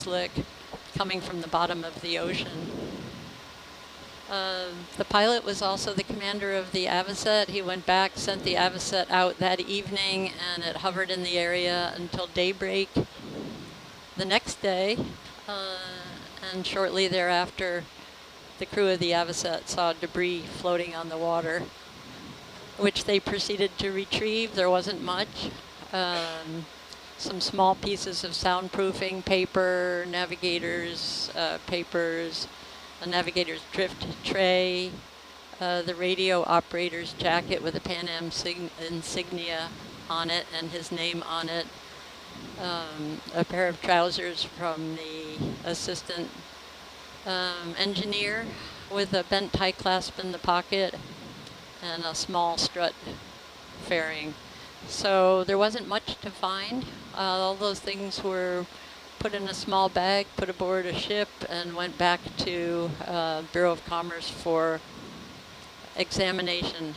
slick coming from the bottom of the ocean. The pilot was also the commander of the Avocet. He went back, sent the Avocet out that evening, and it hovered in the area until daybreak the next day. And shortly thereafter, the crew of the Avocet saw debris floating on the water, which they proceeded to retrieve. There wasn't much. Some small pieces of soundproofing, paper, navigator's papers, a navigator's drift tray, the radio operator's jacket with a Pan Am insignia on it and his name on it, a pair of trousers from the assistant engineer with a bent tie clasp in the pocket, and a small strut fairing. So there wasn't much to find. All those things were put in a small bag, put aboard a ship, and went back to Bureau of Commerce for examination.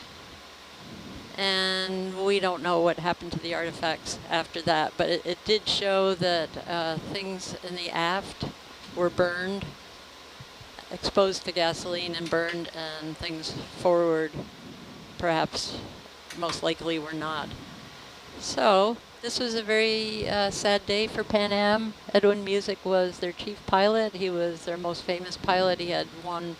And we don't know what happened to the artifacts after that, but it did show that things in the aft were burned, exposed to gasoline and burned, and things forward perhaps most likely were not. So this was a very sad day for Pan Am. Edwin Musick was their chief pilot. He was their most famous pilot. He had won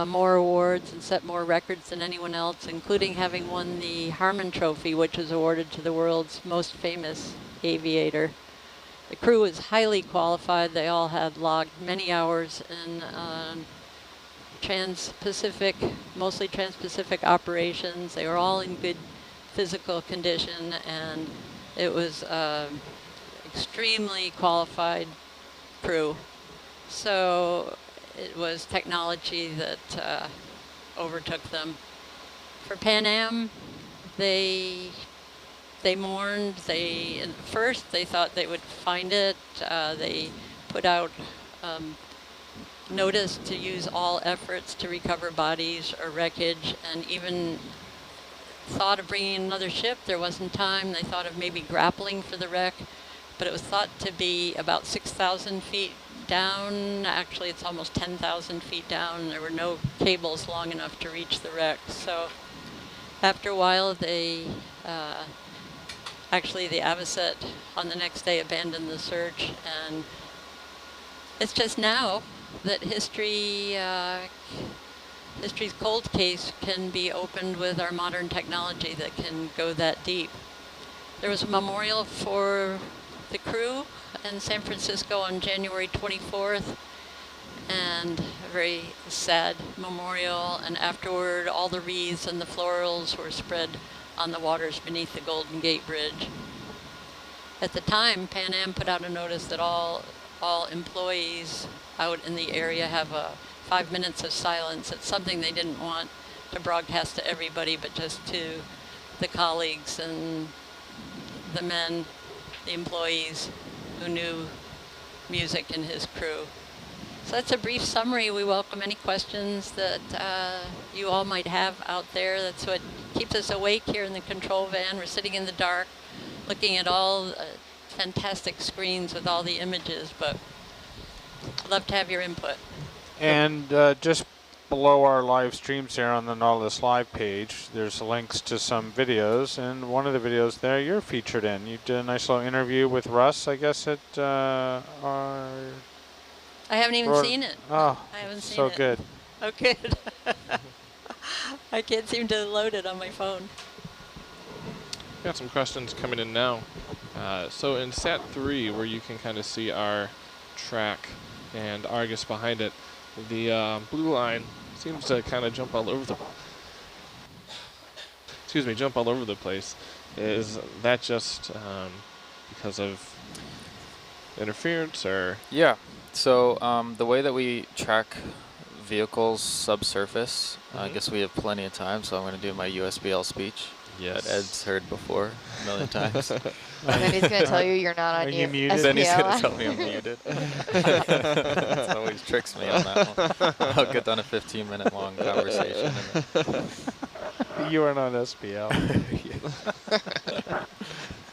more awards and set more records than anyone else, including having won the Harmon Trophy, which was awarded to the world's most famous aviator. The crew was highly qualified. They all had logged many hours in trans-Pacific, mostly trans-Pacific operations. They were all in good physical condition, and it was extremely qualified crew. So it was technology that overtook them. For Pan Am, they mourned. At first they thought they would find it. They put out notice to use all efforts to recover bodies or wreckage, and even thought of bringing another ship. There wasn't time. They thought of maybe grappling for the wreck, but it was thought to be about 6,000 feet down. Actually, it's almost 10,000 feet down. There were no cables long enough to reach the wreck. So after a while, they actually the Avocet on the next day abandoned the search, and it's just now that history's cold case can be opened with our modern technology that can go that deep. There was a memorial for the crew in San Francisco on January 24th, and a very sad memorial, and afterward all the wreaths and the florals were spread on the waters beneath the Golden Gate Bridge. At the time, Pan Am put out a notice that all employees out in the area have 5 minutes of silence. It's something they didn't want to broadcast to everybody, but just to the colleagues and the men, the employees who knew Musick and his crew. So that's a brief summary. We welcome any questions that you all might have out there. That's what keeps us awake here in the control van. We're sitting in the dark, looking at all fantastic screens with all the images, but I'd love to have your input. And just below our live streams here on the Nautilus Live page, there's links to some videos, and one of the videos there you're featured in. You did a nice little interview with Russ, I guess, at our... I haven't even seen it. Oh, I haven't seen so it. good. Oh, good. I can't seem to load it on my phone. Got some questions coming in now. So in Sat 3, where you can kind of see our track and Argus behind it, the blue line seems to kind of jump all over the place. Is that just because of interference, or? Yeah. So the way that we track vehicles subsurface, I guess we have plenty of time, so I'm going to do my USBL speech. Yes. That Ed's heard before a million times. And then he's going to tell you you're not on you muted? Then he's going to SPL. tell me I'm muted. That always tricks me on that one. I'll get done a 15-minute long conversation. You are not SPL.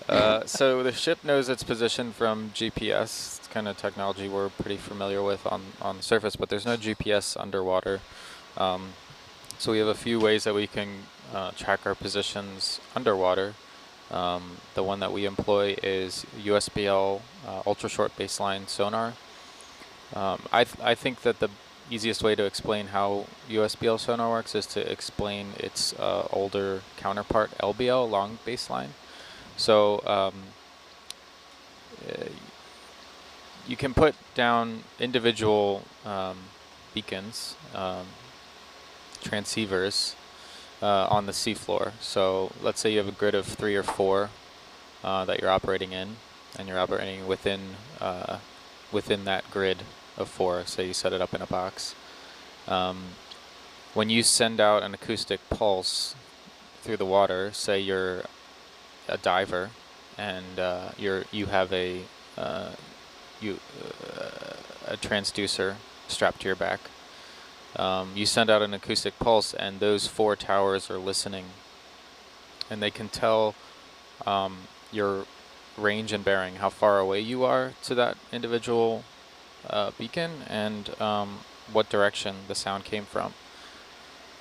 So the ship knows its position from GPS. It's kind of technology we're pretty familiar with on the surface, but there's no GPS underwater. So we have a few ways that we can track our positions underwater. The one that we employ is USBL ultra short baseline sonar. I think that the easiest way to explain how USBL sonar works is to explain its older counterpart, LBL, long baseline. So you can put down individual beacons, transceivers, on the seafloor. So let's say you have a grid of 3 or 4 that you're operating in, and you're operating within that grid of 4. Say you set it up in a box. When you send out an acoustic pulse through the water, say you're a diver, and you have a transducer strapped to your back. You send out an acoustic pulse, and those 4 towers are listening, and they can tell your range and bearing, how far away you are to that individual beacon, and what direction the sound came from.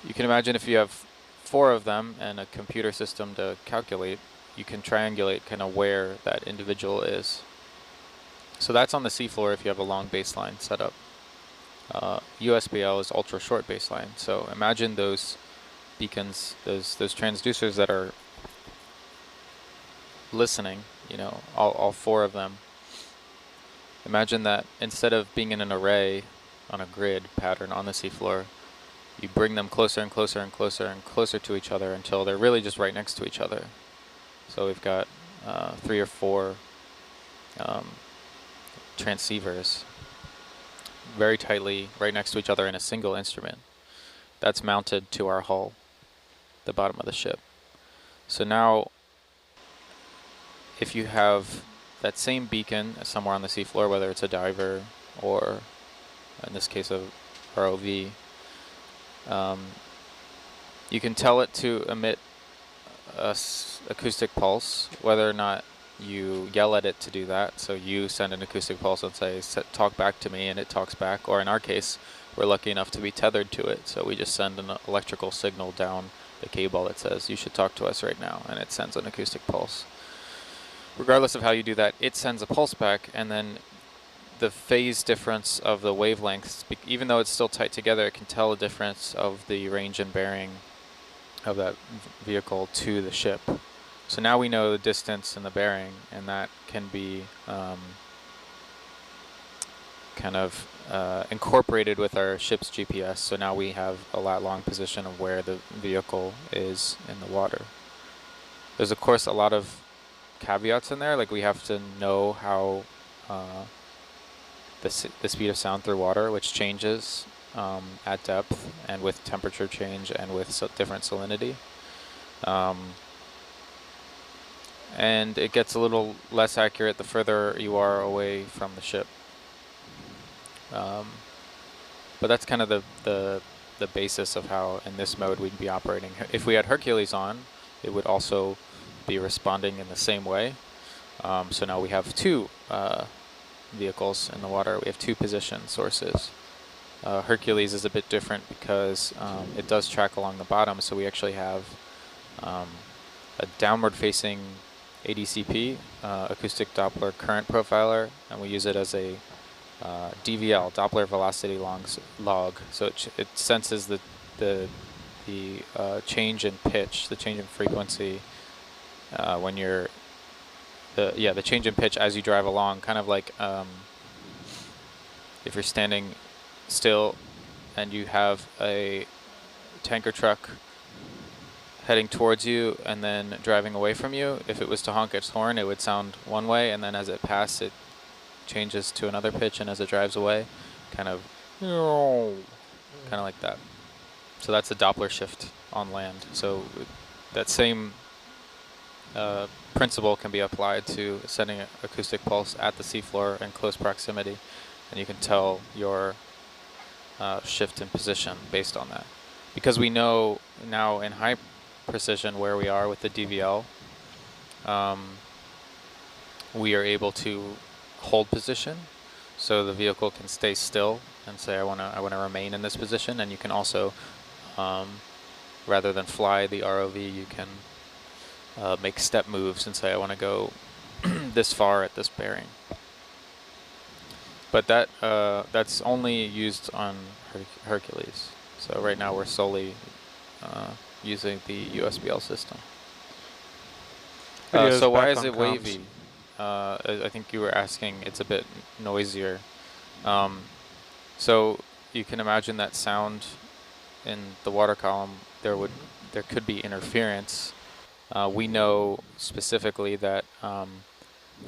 You can imagine if you have 4 of them and a computer system to calculate, you can triangulate kind of where that individual is. So that's on the seafloor if you have a long baseline setup. USBL is ultra short baseline. So imagine those beacons, those transducers that are listening, you know, all 4 of them. Imagine that instead of being in an array on a grid pattern on the seafloor, you bring them closer and closer and closer and closer to each other until they're really just right next to each other. So we've got 3 or 4 transceivers very tightly right next to each other in a single instrument. That's mounted to our hull, the bottom of the ship. So now, if you have that same beacon somewhere on the seafloor, whether it's a diver or, in this case, a ROV, you can tell it to emit a acoustic pulse, whether or not you yell at it to do that. So you send an acoustic pulse and say, talk back to me, and it talks back. Or in our case, we're lucky enough to be tethered to it. So we just send an electrical signal down the cable that says, you should talk to us right now, and it sends an acoustic pulse. Regardless of how you do that, it sends a pulse back, and then the phase difference of the wavelengths, even though it's still tight together, it can tell the difference of the range and bearing of that vehicle to the ship. So now we know the distance and the bearing, and that can be kind of incorporated with our ship's GPS. So now we have a lat-long position of where the vehicle is in the water. There's of course a lot of caveats in there, like we have to know how the speed of sound through water, which changes at depth and with temperature change and with different salinity. And it gets a little less accurate the further you are away from the ship. But that's kind of the basis of how in this mode we'd be operating. If we had Hercules on, it would also be responding in the same way. So now we have 2 vehicles in the water. We have 2 position sources. Hercules is a bit different because it does track along the bottom, so we actually have a downward facing ADCP, acoustic Doppler current profiler, and we use it as a DVL, Doppler velocity log. So it senses the change in pitch, the change in frequency when you're the change in pitch as you drive along, kind of like if you're standing still and you have a tanker truck heading towards you and then driving away from you. If it was to honk its horn, it would sound one way, and then as it passes, it changes to another pitch, and as it drives away, kind of like that. So that's a Doppler shift on land. So that same principle can be applied to sending an acoustic pulse at the seafloor in close proximity, and you can tell your shift in position based on that. Because we know now in high precision where we are with the DVL, we are able to hold position, so the vehicle can stay still and say, I wanna remain in this position. And you can also, rather than fly the ROV, you can make step moves and say, I want to go this far at this bearing. But that's only used on Hercules. So right now we're solely using the USBL system. So why is it wavy? I think you were asking. It's a bit noisier. So you can imagine that sound in the water column. There could be interference. We know specifically that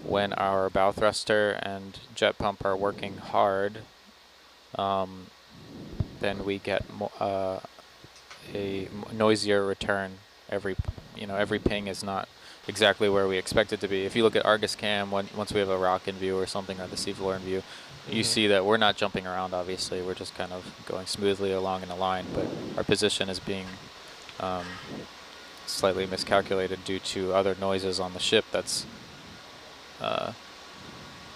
when our bow thruster and jet pump are working hard, then we get a noisier return. Every ping is not exactly where we expect it to be. If you look at Argus Cam, once we have a rock in view or something, or the seafloor in view, you see that we're not jumping around, obviously. We're just kind of going smoothly along in a line, but our position is being slightly miscalculated due to other noises on the ship that's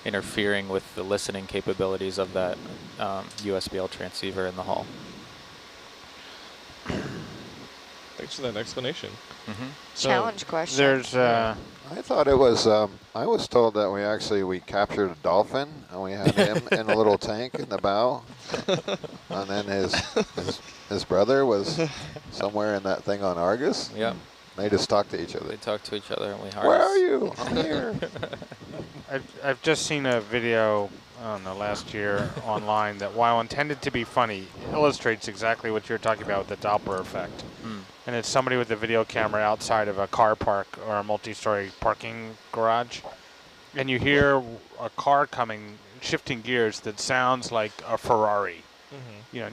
interfering with the listening capabilities of that USBL transceiver in the hull. Thanks for that explanation. Challenge question. There's I thought it was, I was told that we captured a dolphin and we had him in a little tank in the bow. And then his brother was somewhere in that thing on Argus. Yep. They just talked to each other. They talk to each other and we harness. Where are you? I'm here. I've just seen a video, I don't know, last year online that, while intended to be funny, illustrates exactly what you're talking about with the Doppler effect. And it's somebody with a video camera outside of a car park or a multi-story parking garage. And you hear a car coming, shifting gears that sounds like a Ferrari. You know,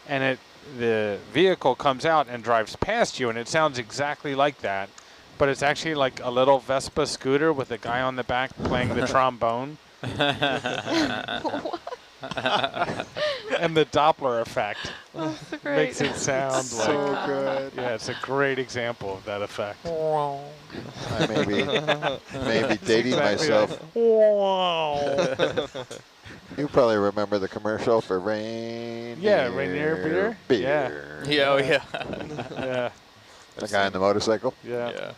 and the vehicle comes out and drives past you, and it sounds exactly like that. But it's actually like a little Vespa scooter with a guy on the back playing the trombone. And the Doppler effect makes it sound So like good. Yeah, it's a great example of that effect. I may be dating myself. You probably remember the commercial for Rainier. Yeah, Rainier beer. Beer. Yeah, oh yeah. Yeah. The guy on the motorcycle. Yeah. Yeah.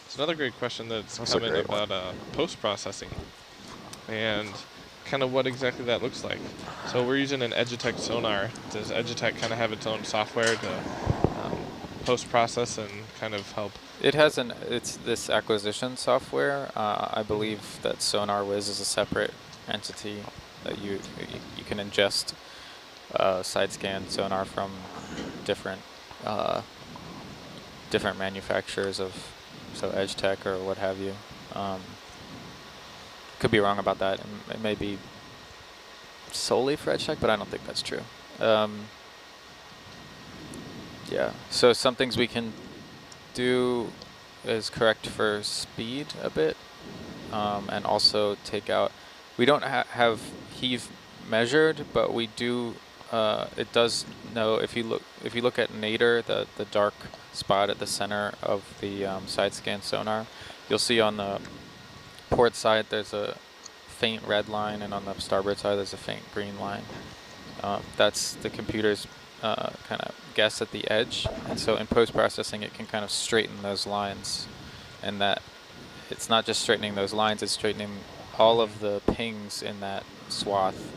It's another great question that's That's a come in great about post-processing and kind of what exactly that looks like. So we're using an Edutech sonar. Does Edutech kind of have its own software to post-process and kind of help? It has it's this acquisition software. I believe that SonarWiz is a separate entity that you can ingest side scan sonar from different manufacturers of, so Edutech or what have you. Could be wrong about that. It may be solely for Edutech, but I don't think that's true. Yeah, so some things we can do is correct for speed a bit, and also take out. We don't have heave measured, but we do. It does know if you look at nadir, the dark spot at the center of the side scan sonar, you'll see on the port side there's a faint red line, and on the starboard side there's a faint green line. That's the computer's kind of guess at the edge, and so in post-processing it can kind of straighten those lines, and that it's not just straightening those lines, it's straightening all of the pings in that swath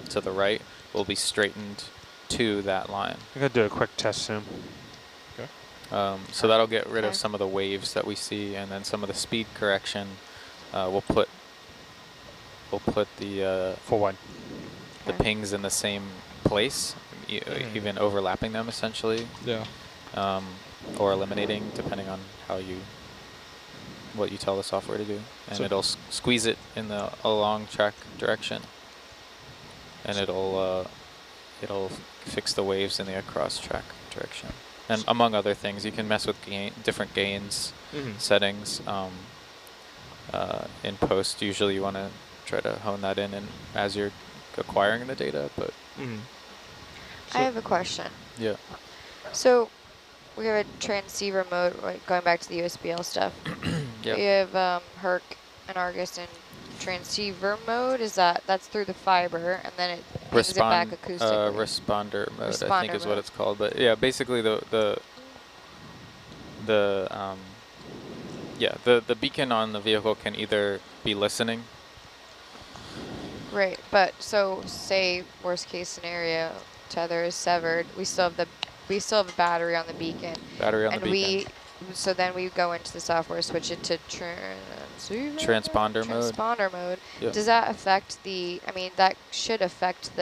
to the right will be straightened to that line. I'm going to do a quick test zoom. Okay. So that'll get rid of some of the waves that we see, and then some of the speed correction we'll put the Full wide. the pings in the same place, even overlapping them essentially. Yeah. Or eliminating, depending on what you tell the software to do, and So it'll squeeze it in the along track direction, and it'll fix the waves in the across track direction. And among other things, you can mess with different gains settings in post. Usually, you want to try to hone that in as you're acquiring the data. But I have a question. yeah, So we have a transceiver mode, going back to the USBL stuff. Yep. You have Herc and Argus in transceiver mode. That's through the fiber, and then it brings it back acoustically. Responder mode, I think Responder is what mode. it's called. But yeah, basically the beacon on the vehicle can either be listening. Right, but so say worst case scenario, tether is severed. We still have a battery on the beacon. Battery on the beacon. So then we go into the software, switch it to Transponder mode. Transponder mode. Yep. Does that affect that should affect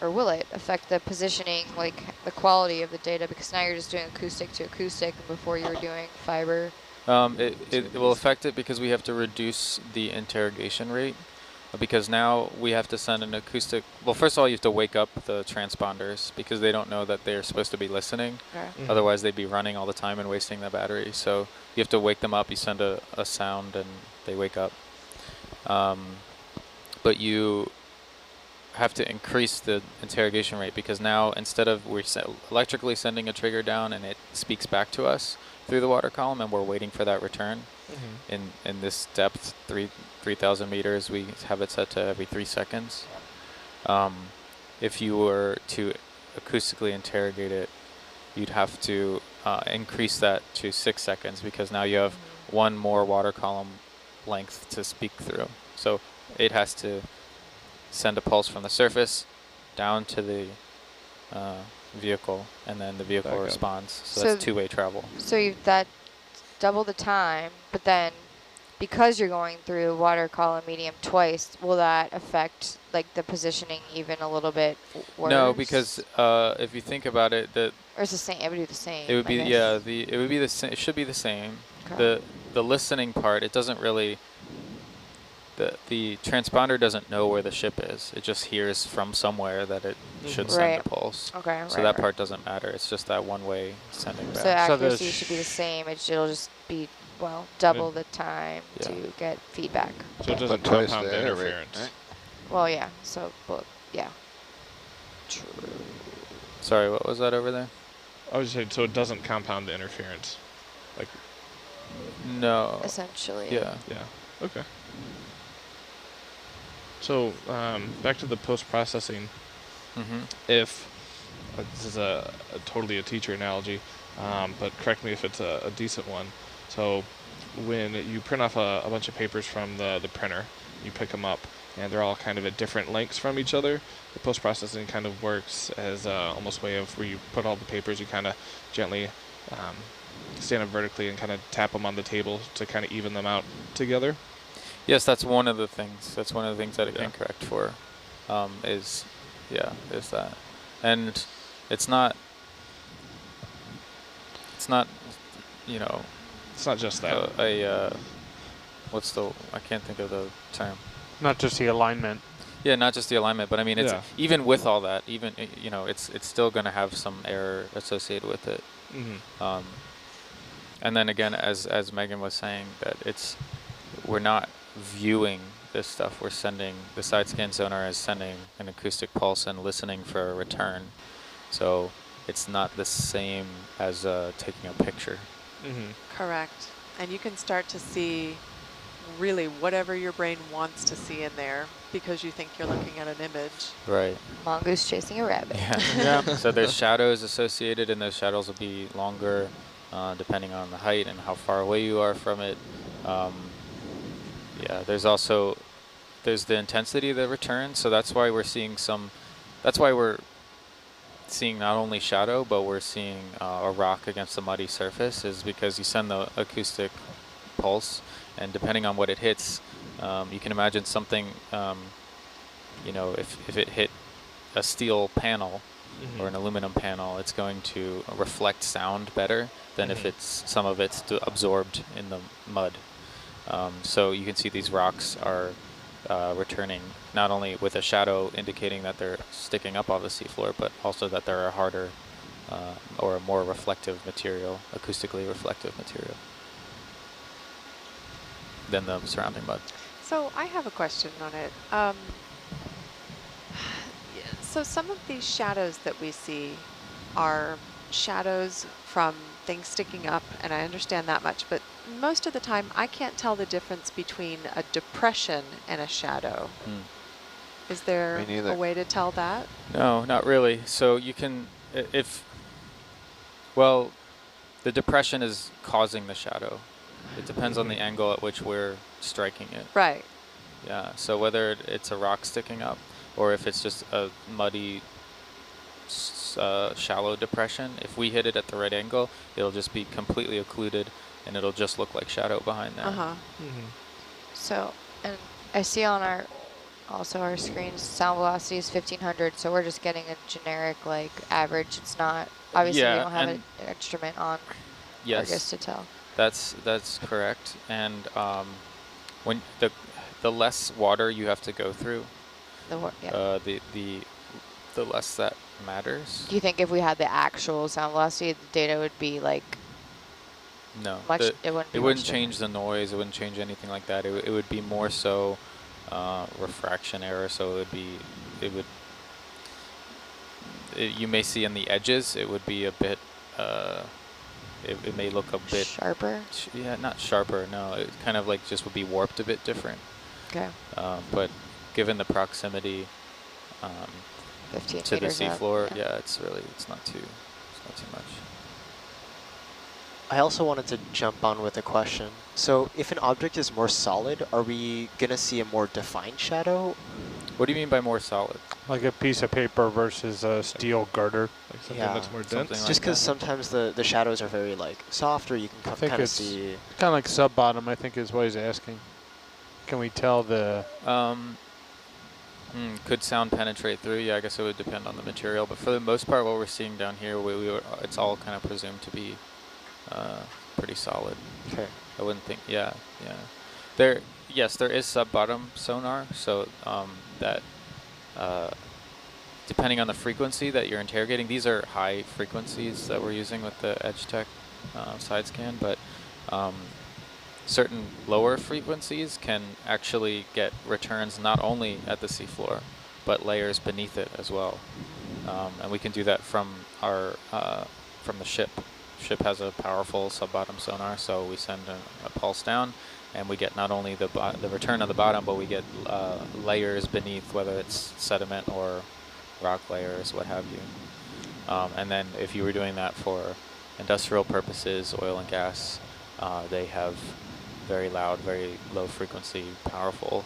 or will it affect the positioning, like the quality of the data? Because now you're just doing acoustic to acoustic, and before you were doing fiber. It will affect it because we have to reduce the interrogation rate. Because now we have to send an acoustic. Well, first of all, you have to wake up the transponders because they don't know that they're supposed to be listening. Okay. Otherwise, they'd be running all the time and wasting the battery. So you have to wake them up. You send a sound and they wake up. But you have to increase the interrogation rate because now instead of we're electrically sending a trigger down and it speaks back to us through the water column and we're waiting for that return. In this depth, 3,000 meters, we have it set to every 3 seconds. If you were to acoustically interrogate it, you'd have to increase that to 6 seconds because now you have one more water column length to speak through. So it has to send a pulse from the surface down to the vehicle, and then the vehicle responds. So that's two-way travel. So that's double the time, but then because you're going through water column medium twice, will that affect like the positioning even a little bit worse? No, because if you think about it, or it's the same. It would be the same. It would be it would be the same. It should be the same. Okay. The listening part, it doesn't really. The transponder doesn't know where the ship is. It just hears from somewhere that it should send a pulse. Okay. So that part doesn't matter. It's just that one-way sending back. So accuracy should be the same. It'll just be double the time to get feedback. So it doesn't compound the interference. Right? Well, yeah. So, yeah. True. Sorry, what was that over there? I was saying, so it doesn't compound the interference. Like. No. Essentially. Yeah. Yeah. Okay. So back to the post-processing. If this is totally a teacher analogy, but correct me if it's a decent one. So when you print off a bunch of papers from the printer, you pick them up, and they're all kind of at different lengths from each other. The post-processing kind of works as almost a way of where you put all the papers, you kind of gently stand up vertically and kind of tap them on the table to kind of even them out together. Yes, that's one of the things. That's one of the things that it can correct for, is that. And it's not, you know. It's not just that. I can't think of the term. Not just the alignment. Yeah, not just the alignment, but I mean, it's even with all that, even, you know, it's still going to have some error associated with it. And then again, as Megan was saying, that we're not viewing this stuff. We're sending, the side scan sonar is sending an acoustic pulse and listening for a return. So it's not the same as taking a picture. Correct. And you can start to see really whatever your brain wants to see in there because you think you're looking at an image. Right. Mongoose chasing a rabbit. Yeah. So there's shadows associated, and those shadows will be longer depending on the height and how far away you are from it. There's the intensity of the return, so that's why we're seeing not only shadow, but we're seeing a rock against the muddy surface, is because you send the acoustic pulse, and depending on what it hits, you can imagine something, you know, if it hit a steel panel or an aluminum panel, it's going to reflect sound better than if some of it's absorbed in the mud. So you can see these rocks are returning not only with a shadow indicating that they're sticking up off the seafloor, but also that they're a harder or a more reflective material, acoustically reflective material than the surrounding mud. So I have a question on it. So some of these shadows that we see are shadows from things sticking up, and I understand that much, but most of the time, I can't tell the difference between a depression and a shadow. Is there Me neither. a way to tell that? No, not really. So you can, well, the depression is causing the shadow. It depends on the angle at which we're striking it. Right. Yeah, so whether it's a rock sticking up or if it's just a muddy, shallow depression, if we hit it at the right angle, it'll just be completely occluded and it'll just look like shadow behind there. So, and I see on our screens, sound velocity is 1500, so we're just getting a generic, like, average. It's not, obviously we don't have an instrument on Argus to tell. That's correct. And when the less water you have to go through, the less that matters. Do you think if we had the actual sound velocity, the data would be like? No, much. It wouldn't change the noise. It wouldn't change anything like that. It would be more so refraction error. So you may see on the edges. It would be a bit. It may look a bit sharper. Yeah, not sharper. No, it kind of like just would be warped a bit different. Okay. But given the proximity to the seafloor, it's not too much. I also wanted to jump on with a question. So if an object is more solid, are we going to see a more defined shadow? What do you mean by more solid? Like a piece of paper versus a steel girder. Like something that's more dense? Like just because sometimes the shadows are very like soft, or you can kind of see. Kind of like sub-bottom, I think is what he's asking. Can we tell the... could sound penetrate through? Yeah, I guess it would depend on the material. But for the most part, what we're seeing down here, it's all kind of presumed to be pretty solid. Okay. I wouldn't think, Yes, there is sub-bottom sonar, so that depending on the frequency that you're interrogating, these are high frequencies that we're using with the EdgeTech side scan, but certain lower frequencies can actually get returns not only at the seafloor, but layers beneath it as well. And we can do that from the ship. Ship has a powerful sub-bottom sonar, so we send a pulse down, and we get not only the return on the bottom, but we get layers beneath, whether it's sediment or rock layers, what have you. And then if you were doing that for industrial purposes, oil and gas, they have very loud, very low frequency, powerful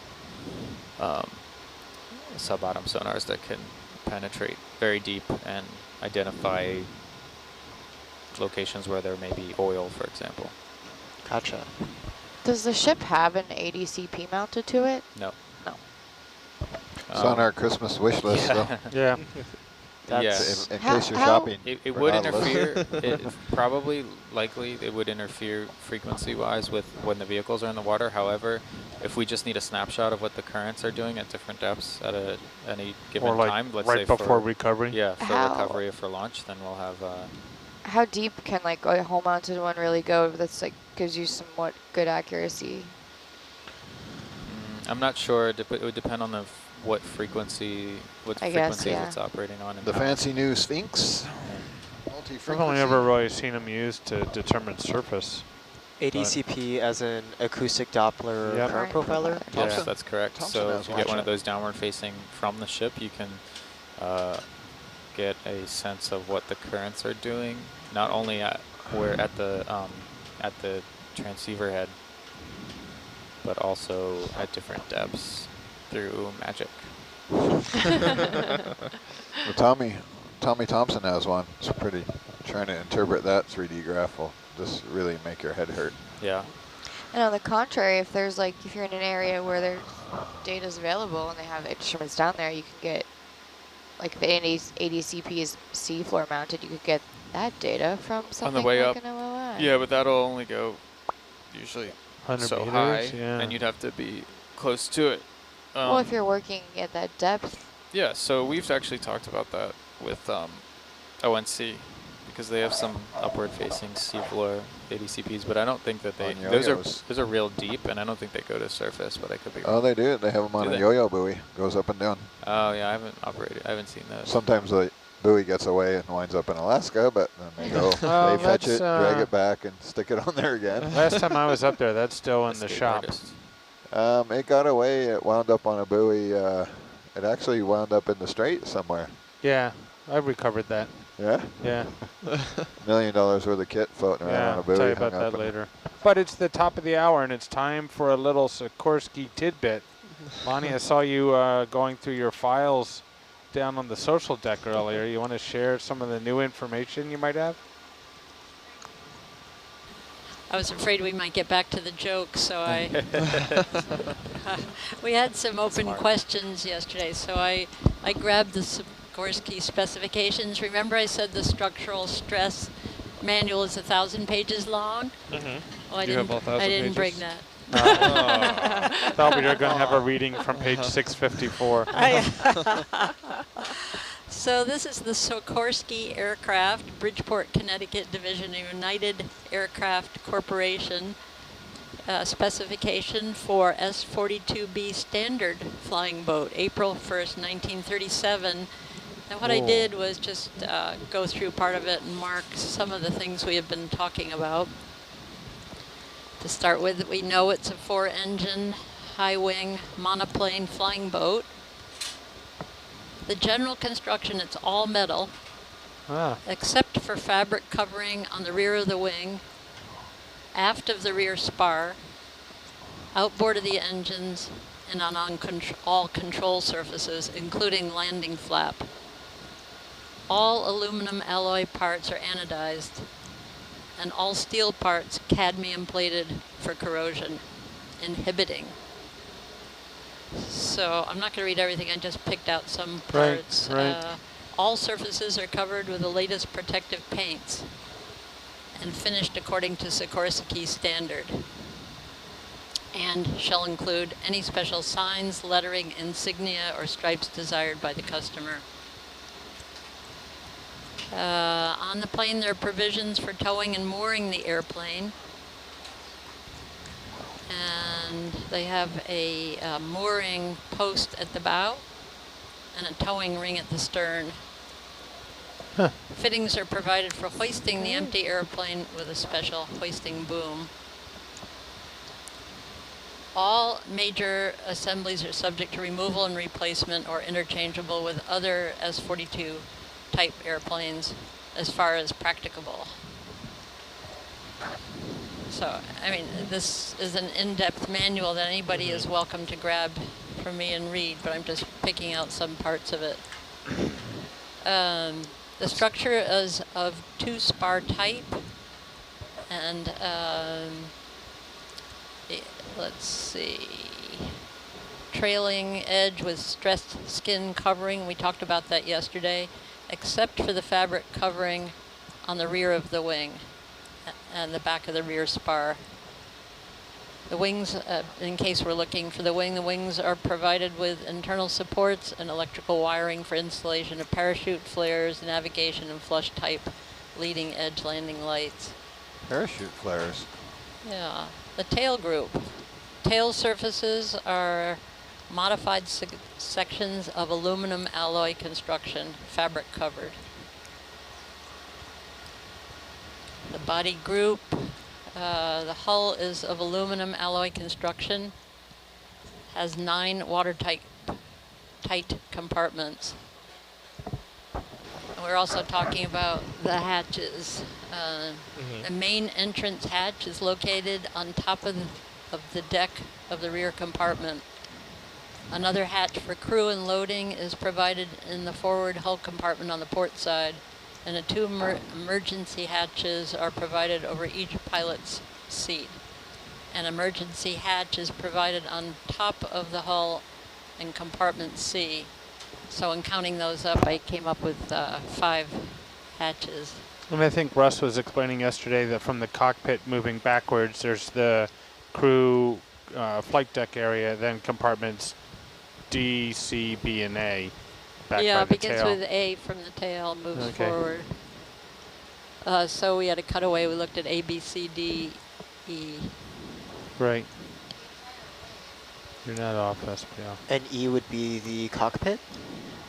sub-bottom sonars that can penetrate very deep and identify locations where there may be oil, for example. Gotcha. Does the ship have an ADCP mounted to it? No. No. It's on our Christmas wish list, though. Yeah. Yes. In case you're shopping. It would interfere. Probably, likely, it would interfere frequency-wise with when the vehicles are in the water. However, if we just need a snapshot of what the currents are doing at different depths at any given time, let's say before recovery. Yeah, for recovery or for launch, then we'll have. How deep can like a hull-mounted one really go? That's like gives you somewhat good accuracy. I'm not sure. It would depend on what frequencies it's operating on. And The fancy new Sphinx. I've only ever really seen them used to determine surface. ADCP as an acoustic Doppler current profiler? Yes, that's correct. Thompson so has if you get one. one of those downward facing from the ship, you can get a sense of what the currents are doing, not only at the transceiver head, but also at different depths through magic. Well, Tommy Thompson has one. It's pretty. Trying to interpret that 3D graph will just really make your head hurt. Yeah. And on the contrary, if you're in an area where there's data is available and they have instruments down there, you can get, like if ADCP is seafloor mounted, you could get that data from something on the way like up. an OOI. Yeah, but that'll only go usually 100 so meters, high, yeah. and you'd have to be close to it. Well, if you're working at that depth. Yeah, so we've actually talked about that with ONC, because they have some upward-facing seafloor ADCPs, but I don't think that those are real deep, and I don't think they go to surface, but I could be wrong. Oh, they do. They have them on a yo-yo buoy. Goes up and down. Oh yeah, I haven't seen those. Sometimes buoy gets away and winds up in Alaska, but then they go, Well, they fetch it, that's, drag it back, and stick it on there again. Last time I was up there, that's still in the Escape shop. artist. It got away. It wound up on a buoy. It actually wound up in the strait somewhere. Yeah, I recovered that. Yeah? Yeah, $1 million worth of kit floating around yeah. on a I'll buoy. tell you hung about up that in- later. But it's the top of the hour, and it's time for a little Sikorsky tidbit. Lonnie, I saw you going through your files down on the social deck earlier. You want to share some of the new information you might have? I was afraid we might get back to the joke, so we had some open questions yesterday, so I grabbed the Sikorsky specifications. Remember I said the structural stress manual is 1,000 pages long? Mm-hmm. Well, I You have all 1,000 didn't bring pages? that. Thought we were going to have a reading from page 654. So this is the Sikorsky Aircraft, Bridgeport, Connecticut Division of United Aircraft Corporation specification for S-42B standard flying boat, April 1st, 1937. And what I did was just go through part of it and mark some of the things we have been talking about. To start with, we know it's a 4-engine, high-wing, monoplane flying boat. The general construction, it's all metal, except for fabric covering on the rear of the wing, aft of the rear spar, outboard of the engines, and on all control surfaces, including landing flap. All aluminum alloy parts are anodized, and all steel parts cadmium plated for corrosion inhibiting. So I'm not going to read everything, I just picked out some parts. Right. All surfaces are covered with the latest protective paints and finished according to Sikorsky standard, and shall include any special signs, lettering, insignia, or stripes desired by the customer. On the plane, there are provisions for towing and mooring the airplane. And they have a mooring post at the bow and a towing ring at the stern. Fittings are provided for hoisting the empty airplane with a special hoisting boom. All major assemblies are subject to removal and replacement or interchangeable with other S-42 type airplanes as far as practicable. So, I mean, this is an in-depth manual that anybody is welcome to grab from me and read, but I'm just picking out some parts of it. The structure is of 2-spar type, and let's see, trailing edge with stressed skin covering. We talked about that yesterday, except for the fabric covering on the rear of the wing and the back of the rear spar. The wings, in case we're looking for the wings are provided with internal supports and electrical wiring for installation of parachute flares, navigation, and flush type leading edge landing lights. Parachute flares. Yeah. The tail group. Tail surfaces are modified sections of aluminum alloy construction, fabric covered. The body group, the hull is of aluminum alloy construction, has 9 watertight compartments. And we're also talking about the hatches. The main entrance hatch is located on top of the deck of the rear compartment. Another hatch for crew and loading is provided in the forward hull compartment on the port side, and the 2 emergency hatches are provided over each pilot's seat. An emergency hatch is provided on top of the hull in compartment C. So in counting those up, I came up with 5 hatches. And I think Russ was explaining yesterday that from the cockpit moving backwards, there's the crew flight deck area, then compartments D, C, B, and A. Back Yeah, by the begins tail. with A from the tail, moves Okay. forward. So we had a cutaway. We looked at A, B, C, D, E. Right. You're not off, SPL. And E would be the cockpit?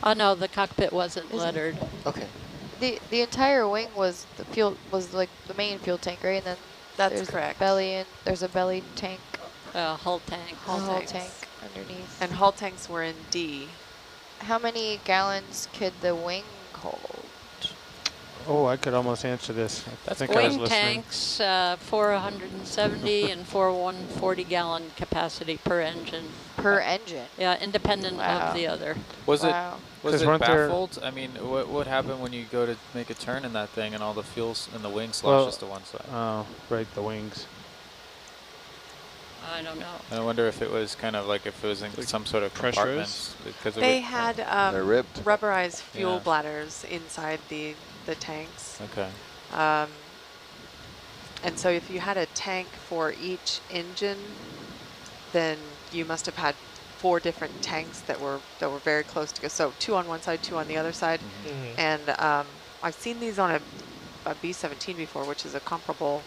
Oh no, the cockpit wasn't Isn't- lettered. Okay. The entire wing was the fuel was like the main fuel tank, right? And then That's there's correct. belly and there's a belly tank, Hull tank. a hull tanks. tank underneath. And hull tanks were in D. How many gallons could the wing hold? Oh, I could almost answer this. I That's think I was Wing listening. tanks, 470 and 140-gallon capacity per engine. Per engine. Yeah, independent Wow. of the other. Was Wow. Was 'Cause it weren't there- baffled? I mean, what happened when you go to make a turn in that thing and all the fuels in the wing Well, sloshes to one side? Oh, right, the wings. I don't know. And I wonder if it was kind of like if it was in Like some sort of pressures? compartments because They it had They're ribbed. rubberized fuel Yeah. bladders inside the tanks. okay. And so if you had a tank for each engine, then you must have had 4 different tanks that were very close together. So 2 on one side, 2 on the other side. Mm-hmm. And I've seen these on a B-17 before, which is a comparable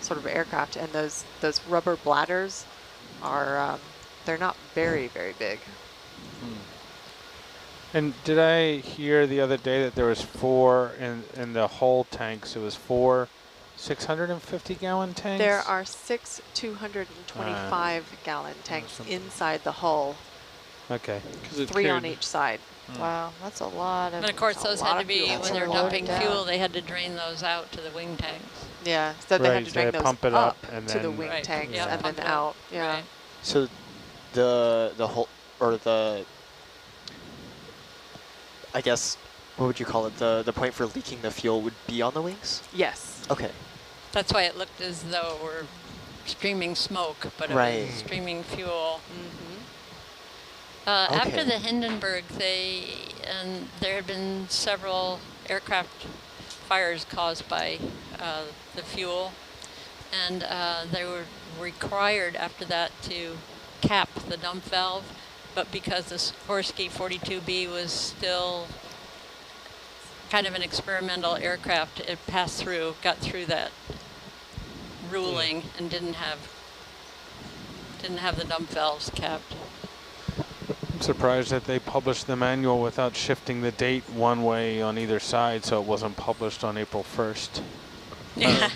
sort of aircraft. And those rubber bladders are, they're not very, very big. And did I hear the other day that there was 4 in the hull tanks? It was 4 650-gallon tanks? There are 6 225-gallon tanks something. inside the hull, Okay. 'Cause it 3 on carried- each side. Wow, that's a lot of. And of course, That's a those lot had to of be, fuel. when they're That's a lot dumping down. fuel, they had to drain those out to the wing tanks. Yeah, so they Right, had to so drain they those pump it up and to the then- wing Right, tanks yeah, and then pump it up. out. Yeah. Right. So the whole, or the, I guess, what would you call it? The point for leaking the fuel would be on the wings? Yes. Okay. That's why it looked as though we're streaming smoke, but it Right. was streaming fuel. Mm-hmm. After Okay. the Hindenburg, there had been several aircraft fires caused by the fuel, and they were required after that to cap the dump valve, but because the Sikorsky 42B was still kind of an experimental aircraft, it got through that ruling and didn't have the dump valves capped. I'm surprised that they published the manual without shifting the date one way on either side, so it wasn't published on April 1st. Yeah.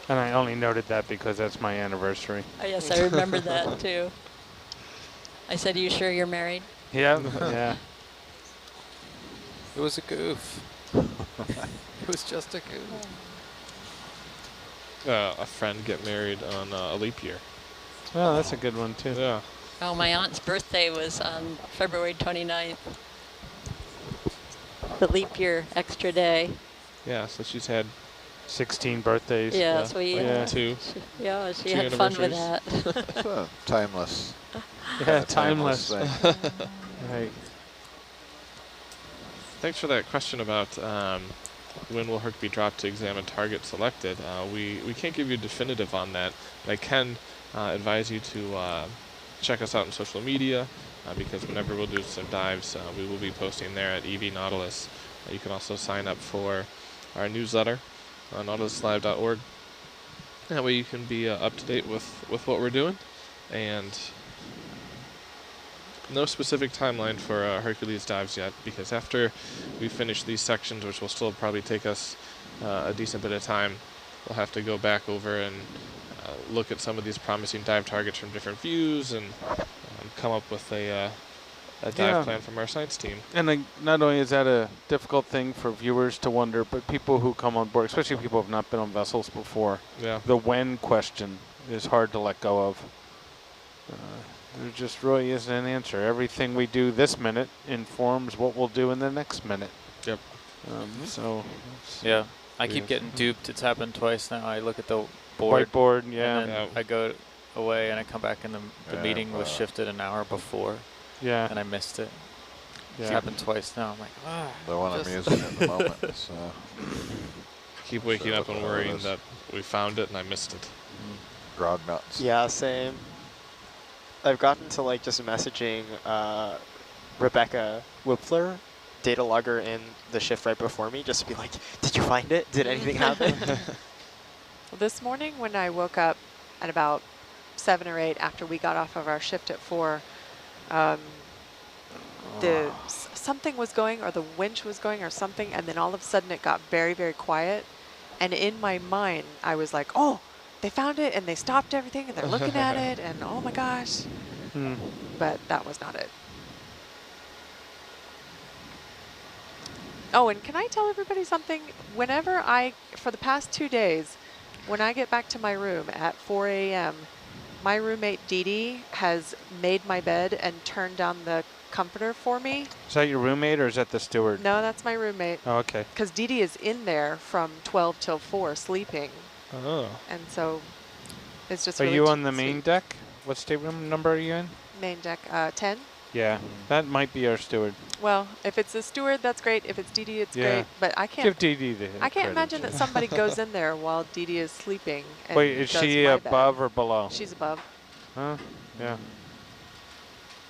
And I only noted that because that's my anniversary. Oh, yes, I remember that too. I said, "Are you sure you're married?" Yeah, yeah. It was a goof. It was just a goof. A friend get married on a leap year. Oh, that's a good one too. Yeah. Oh, my aunt's birthday was on February 29th. The leap year extra day. Yeah, so she's had 16 birthdays. Yeah, yeah, so we, like 2. she two had fun with anniversaries. that. It's a timeless. Yeah, timeless. thing. Right. Thanks for that question about when will Herc be dropped to examine target selected. We can't give you definitive on that, but I can advise you to check us out on social media because whenever we'll do some dives, we will be posting there at EV Nautilus. You can also sign up for our newsletter on nautiluslive.org. That way you can be up to date with what we're doing. And no specific timeline for Hercules dives yet, because after we finish these sections, which will still probably take us a decent bit of time, we'll have to go back over and look at some of these promising dive targets from different views and come up with a dive plan from our science team. And not only is that a difficult thing for viewers to wonder, but people who come on board, especially people who have not been on vessels before, Yeah. the when question is hard to let go of. There just really isn't an answer. Everything we do this minute informs what we'll do in the next minute. Yep. So Yeah. I We keep have- getting duped. It's happened twice now. I look at the board, whiteboard, yeah, and then Yeah. I go away and I come back and the Yeah, meeting was shifted an hour before yeah, and I missed it. It's yeah. happened twice now. I'm like, The one I'm Just- using at the moment is Keep waking Sure, up and that's all it worrying is. that we found it and I missed it. rod nuts. Yeah, same. I've gotten to like just messaging Rebecca Whipler, data logger in the shift right before me, just to be like, did you find it? Did anything happen? Well, this morning when I woke up at about 7 or 8 after we got off of our shift at 4, Something was going, or the winch was going or something, and then all of a sudden it got very, very quiet. And in my mind, I was like, oh, they found it and they stopped everything and they're looking at it and oh my gosh. But that was not it. Oh, and can I tell everybody something? Whenever for the past 2 days, when I get back to my room at 4 a.m., my roommate Dee Dee has made my bed and turned down the comforter for me. Is that your roommate or is that the steward? No, that's my roommate. Oh, okay. Because Dee Dee is in there from 12 till 4 sleeping. Oh. And so it's just Are really you on the main sweet. deck? What stateroom number are you in? Main deck 10. Yeah, that might be our steward. Well, if it's a steward, that's great. If it's Dee Dee, it's great. But I can't. Give Dee Dee the I can't credit. imagine that somebody goes in there while Dee Dee is sleeping. And Wait, is does she my above bed. or below? She's above. Huh? Yeah.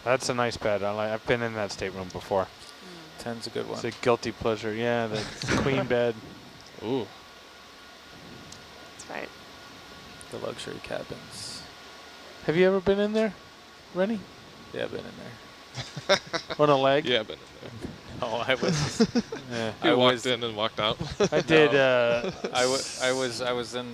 That's a nice bed. I've been in that stateroom before. 10's a good one. It's a guilty pleasure. Yeah, the queen bed. Ooh. That's right. The luxury cabins. Have you ever been in there, Rennie? Yeah, I've been in there. On a leg? Yeah, I've been in there. Oh, I was. Yeah. I walked in and walked out. I did. I was in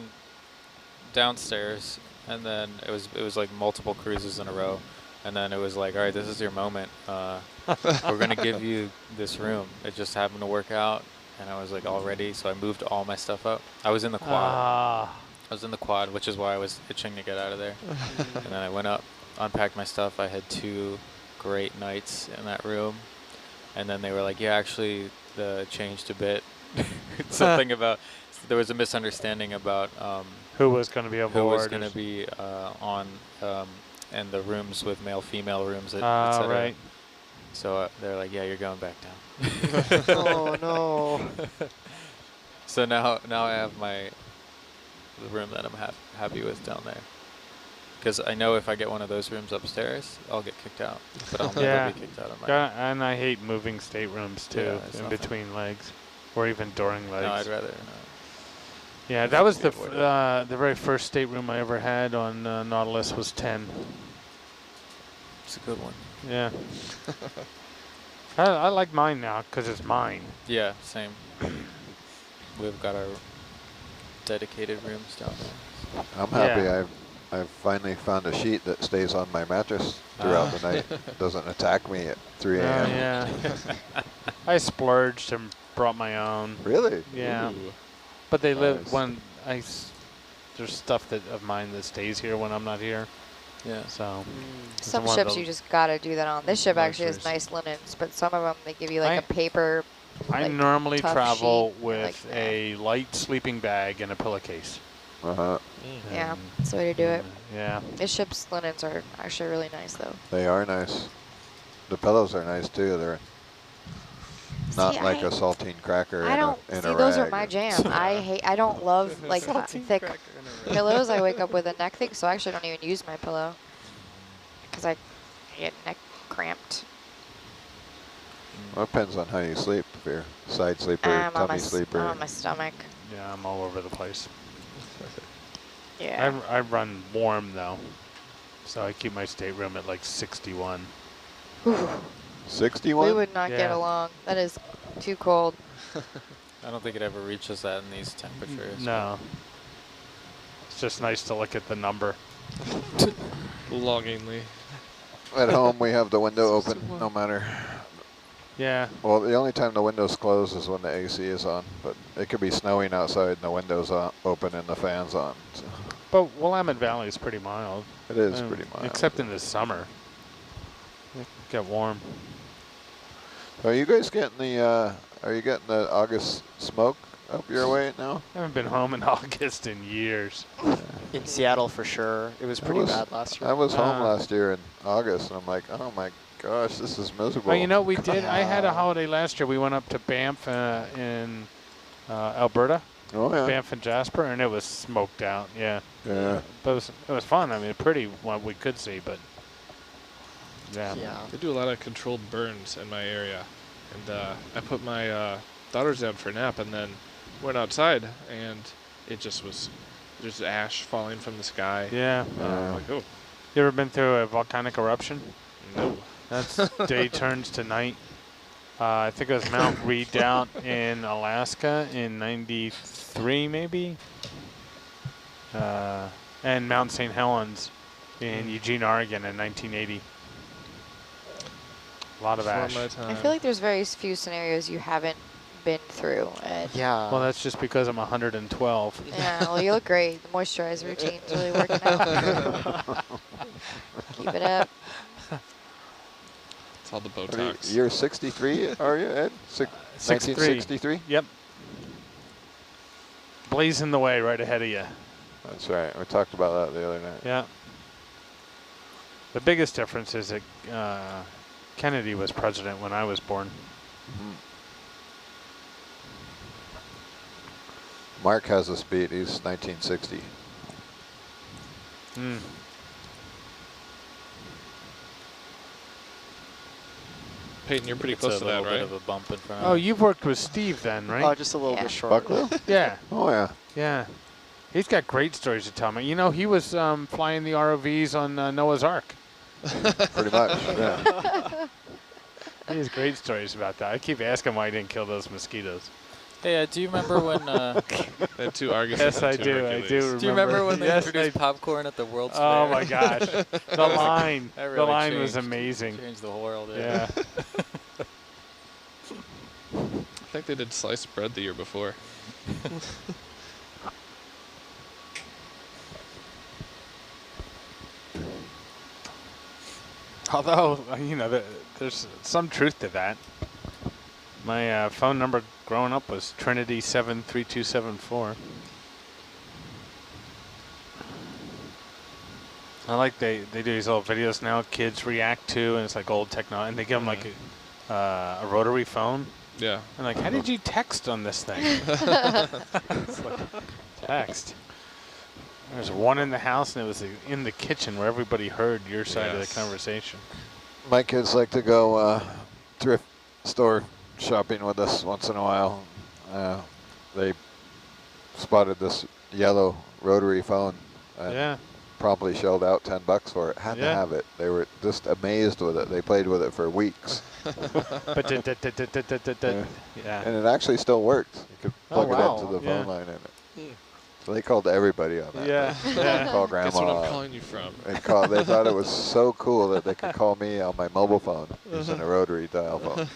downstairs, and then it was like multiple cruises in a row, and then it was like, all right, this is your moment. We're gonna give you this room. It just happened to work out, and I was like all ready, so I moved all my stuff up. I was in the quad. I was in the quad, which is why I was itching to get out of there. And then I went up, unpacked my stuff. I had 2 great nights in that room. And then they were like, yeah, actually, the changed a bit. Something about, there was a misunderstanding about who was going to be aboard. Who was going to be on, and the rooms with male-female rooms, et cetera. Right. So they're like, yeah, you're going back down. Oh, no. So now I have the room that I'm happy with down there. Because I know if I get one of those rooms upstairs, I'll get kicked out. But I'll never be kicked out of mine. And I hate moving staterooms too, in between legs, or even during legs. No, I'd rather not. Yeah, that was the very first stateroom I ever had on Nautilus was 10. It's a good one. Yeah. I like mine now because it's mine. Yeah, same. We've got our dedicated rooms down there. I'm happy I've finally found a sheet that stays on my mattress throughout the night. Doesn't attack me at 3 a.m. Yeah. I splurged and brought my own. Really? Yeah. Ooh. But they live there's stuff of mine that stays here when I'm not here. Yeah. So. Some ships you just gotta do that on. This ship actually has nice linens, but some of them they give you like a paper. I normally travel with like a light sleeping bag and a pillowcase. Yeah, that's the way to do it. Yeah. This ship's linens are actually really nice, though. They are nice. The pillows are nice too. They're not like a saltine cracker. I don't in see a those rag. are my jam. I don't love like thick pillows. I wake up with a neck thing, so I actually don't even use my pillow because I get neck cramped. Well, it depends on how you sleep. If you're side sleeper, tummy sleeper. I'm on my stomach. Yeah, I'm all over the place. Yeah. I run warm though, so I keep my stateroom at like 61. 61? We would not get along. That is too cold. I don't think it ever reaches that in these temperatures. No. It's just nice to look at the number. Longingly. At home, we have the window open no matter. Yeah. Well, the only time the window's closed is when the AC is on, but it could be snowing outside and the window's open and the fan's on. So. But Willamette Valley is pretty mild. It is pretty mild. Except in the summer. It get warm. Are you guys getting the August smoke up your way now? I haven't been home in August in years. In Seattle for sure. It was pretty bad last year. I was home last year in August, and I'm like, oh my gosh, this is miserable. Well, you know, we did. I had a holiday last year. We went up to Banff in Alberta. Oh, yeah. Banff and Jasper, and it was smoked out. Yeah. Yeah. But it was fun. I mean, pretty what we could see, but yeah. They do a lot of controlled burns in my area. And I put my daughters down for a nap and then went outside, and it just was just ash falling from the sky. Yeah. I'm like, oh. You ever been through a volcanic eruption? No. That's day turns to night. I think it was Mount Redoubt in Alaska in '93, maybe. And Mount St. Helens in Eugene, Oregon in 1980. A lot of Before ash. my time. I feel like there's very few scenarios you haven't been through. Yeah. Well, that's just because I'm 112. Yeah, well, you look great. The moisturizer routine's really working out. Keep it up. It's all the Botox. You're 63, are you, Ed? 1963? Yep. Blazing the way right ahead of you. That's right. We talked about that the other night. Yeah. The biggest difference is that Kennedy was president when I was born. Mark has us beat. He's 1960. Peyton, you're pretty It's close a to little that, bit right? of a bump in front Oh, of you've worked with Steve then, right? Oh, just a little Yeah. bit short. Buckler? Yeah. Oh, yeah. Yeah. He's got great stories to tell me. You know, he was flying the ROVs on Noah's Ark. Pretty much, yeah. He has great stories about that. I keep asking why he didn't kill those mosquitoes. Hey, do you remember when? They had 2 Argus. Yes, and I 2 do. Hercules. I do remember. Do you remember when they Yes, introduced popcorn at the World's Oh Fair? my gosh. The line. That The really line was changed- amazing. Changed the whole world. Yeah. I think they did sliced bread the year before. Although, you know, there's some truth to that. My phone number growing up was Trinity73274. I like they do these little videos now kids react to, and it's like old technology, and they give them like a rotary phone. Yeah. And like, how did you text on this thing? It's like, text. There's one in the house, and it was in the kitchen where everybody heard your side of the conversation. My kids like to go thrift store shopping with us once in a while. They spotted this yellow rotary phone. Yeah. Promptly shelled out $10 for it. Had to have it. They were just amazed with it. They played with it for weeks. But yeah. And it actually still worked. You could plug it into the phone Yeah. line in it. So they called everybody on that. Yeah. Yeah. Call Guess what grandma. I'm calling you from. They thought it was so cool that they could call me on my mobile phone using a rotary dial phone.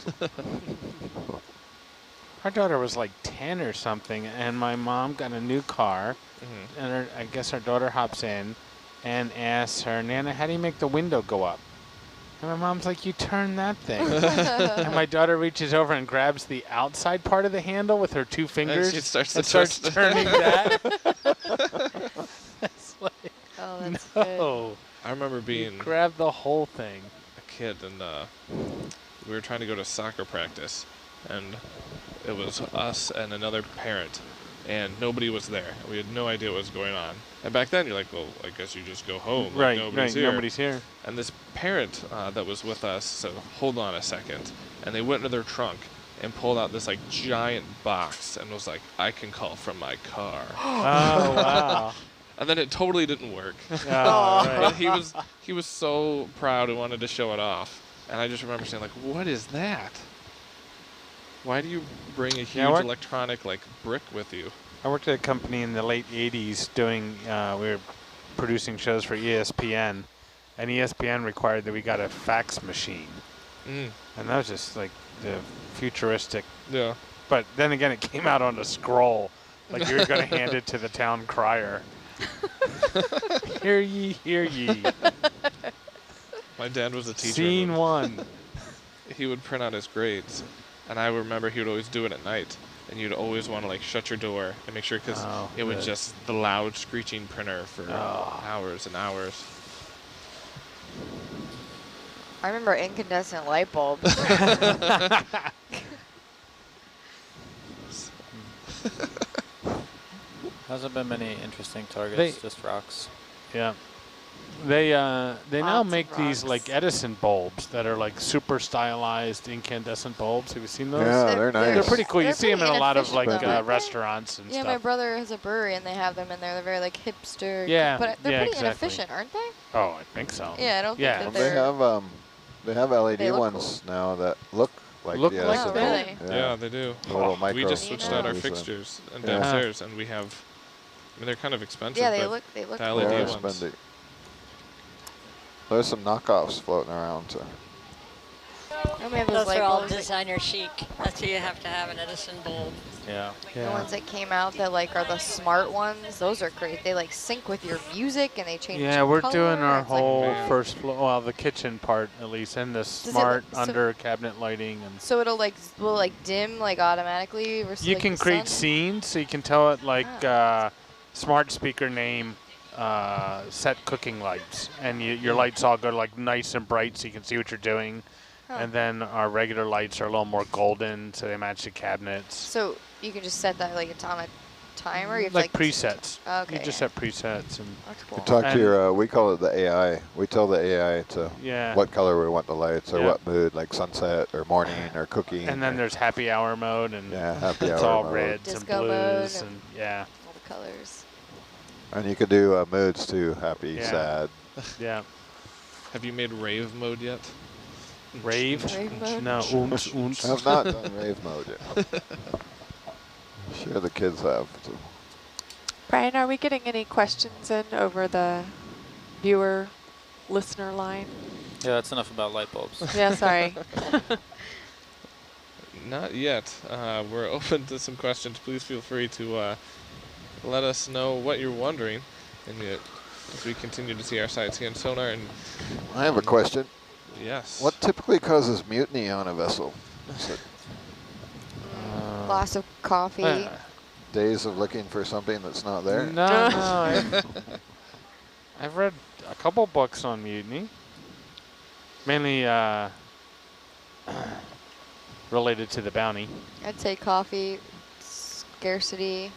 Our daughter was like 10 or something, and my mom got a new car, and I guess our daughter hops in and asks her, Nana, how do you make the window go up? And my mom's like, you turn that thing. And my daughter reaches over and grabs the outside part of the handle with her 2 fingers. And she starts to and starts twist. turning that. It's like, Oh, that's good. no. I remember being Grab the whole thing. a kid, and we were trying to go to soccer practice, and it was us and another parent, and nobody was there. We had no idea what was going on. And back then, you're like, well, I guess you just go home. Like, Right, nobody's here. nobody's here. And this parent that was with us said, hold on a second. And they went into their trunk and pulled out this like giant box and was like, I can call from my car. Oh, wow. And then it totally didn't work. Oh, right. But he was so proud and wanted to show it off. And I just remember saying, like, what is that? Why do you bring a huge electronic like brick with you? I worked at a company in the late 80s doing, we were producing shows for ESPN, and ESPN required that we got a fax machine. And that was just like the futuristic. Yeah. But then again, it came out on a scroll. Like you were going to hand it to the town crier. Hear ye, hear ye. My dad was a teacher. Scene 1. He would print out his grades, and I remember he would always do it at night. And you'd always want to like shut your door and make sure, because it was just the loud screeching printer for hours and hours. I remember incandescent light bulbs. Hasn't been many interesting targets, just rocks. Yeah. They now Lots of make these rocks. like Edison bulbs that are like super stylized incandescent bulbs. Have you seen those? Yeah, they're nice. They're pretty cool. You They're see them in pretty a lot of like inefficient, though, aren't they? restaurants and Yeah, stuff. my brother has a brewery and they have them in there. They're very like hipster. Yeah, But they're yeah, pretty exactly. inefficient, aren't they? Oh, I think so. Yeah, I don't Yeah. think They that they're. have They have LED They look ones now that look like Look the like Oh, LCD. really? Yeah, they do. The little We micro just switched out our LEDs, fixtures and Yeah. downstairs, and we have. I mean, they're kind of expensive. Yeah, but they look the They LED are ones. spendy. There's some knockoffs floating around too. And we have those Those light are all bulbs, like, designer chic. That's what you have to have an Edison bulb. Yeah. the ones that came out that like are the smart ones. Those are great. They like sync with your music and they change. Yeah, we're color. doing our It's like, whole Man. first floor, well, the kitchen part at least, and the it smart look- so- under cabinet lighting, and So it'll like will like dim like automatically versus you like can the create sun? scenes, so you can tell it like smart speaker name, set cooking lights, and your lights all go like nice and bright, so you can see what you're doing. Huh. And then our regular lights are a little more golden, so they match the cabinets. So you can just set that like it's on a timer. You have Like to, presets. Okay. You just set presets, and That's You cool. talk to And- your, we call it the AI. We tell the AI to yeah. what color we want the lights or Yeah. what mood, like sunset or morning or cooking. And then there's happy hour mode, and yeah, happy it's hour all mode. reds and Disco mode blues, and yeah, All the colors. And you could do moods too, happy, Yeah. sad. yeah. Have you made rave mode yet? Rave? Rave mode? No, oons. I have not done rave mode yet. Sure the kids have too. Brian, are we getting any questions in over the viewer listener line? Yeah, that's enough about light bulbs. Yeah, sorry. Not yet. We're open to some questions. Please feel free to let us know what you're wondering, and as we continue to see our sights here in sonar. And I have a question. yes, What typically causes mutiny on a vessel? Is it Glass of coffee. days of looking for something that's not there? No, I've read a couple books on mutiny, mainly related to the bounty. I'd say coffee, scarcity.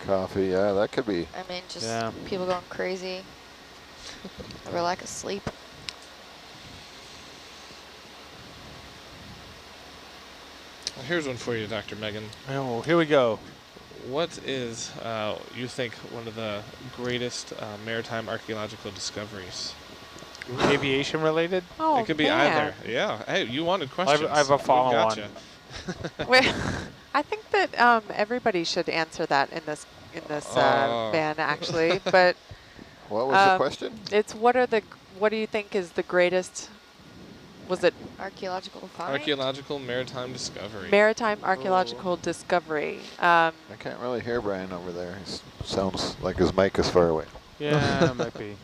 Coffee, yeah, that could be. I mean, just Yeah. people going crazy. Or lack of sleep. Well, here's one for you, Dr. Megan. Oh, here we go. What is, you think, one of the greatest maritime archaeological discoveries? Aviation related? Oh, it could be man. either. Yeah. Hey, you wanted questions. I have a We follow-on. gotcha. Wait, I think that everybody should answer that in this Oh. van, actually. But What was the question? it's what do you think is the greatest? Was it Archaeological find? Archaeological maritime discovery. maritime archaeological discovery? I can't really hear Brian over there. He sounds like his mic is far away. Yeah, it might be.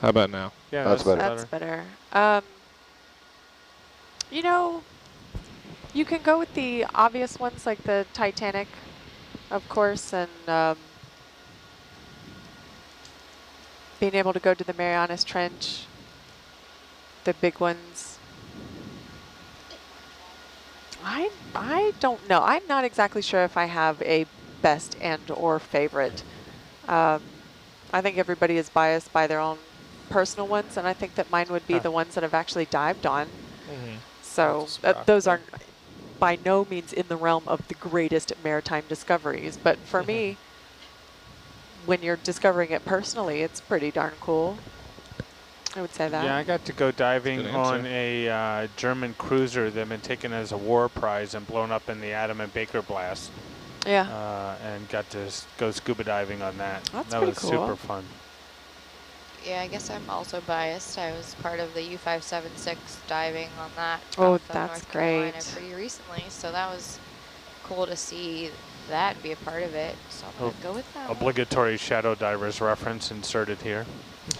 How about now? Yeah, That's better. That's better. You know, you can go with the obvious ones like the Titanic, of course, and being able to go to the Marianas Trench, the big ones. I don't know. I'm not exactly sure if I have a best and or favorite. I think everybody is biased by their own personal ones, and I think that mine would be the ones that I've actually dived on. Mm-hmm. So those aren't by no means in the realm of the greatest maritime discoveries. But for me, when you're discovering it personally, it's pretty darn cool. I would say that. Yeah, I got to go diving Good on answer. a German cruiser that had been taken as a war prize and blown up in the Adam and Baker blast, Uh-huh. and got to go scuba diving on that. That's that pretty was cool. super fun. Yeah, I guess I'm also biased. I was part of the U-576 diving on that. Oh, off of that's North Carolina great. pretty recently, so that was cool to see that be a part of it. So I'm gonna go with that. one. Obligatory shadow divers reference inserted here.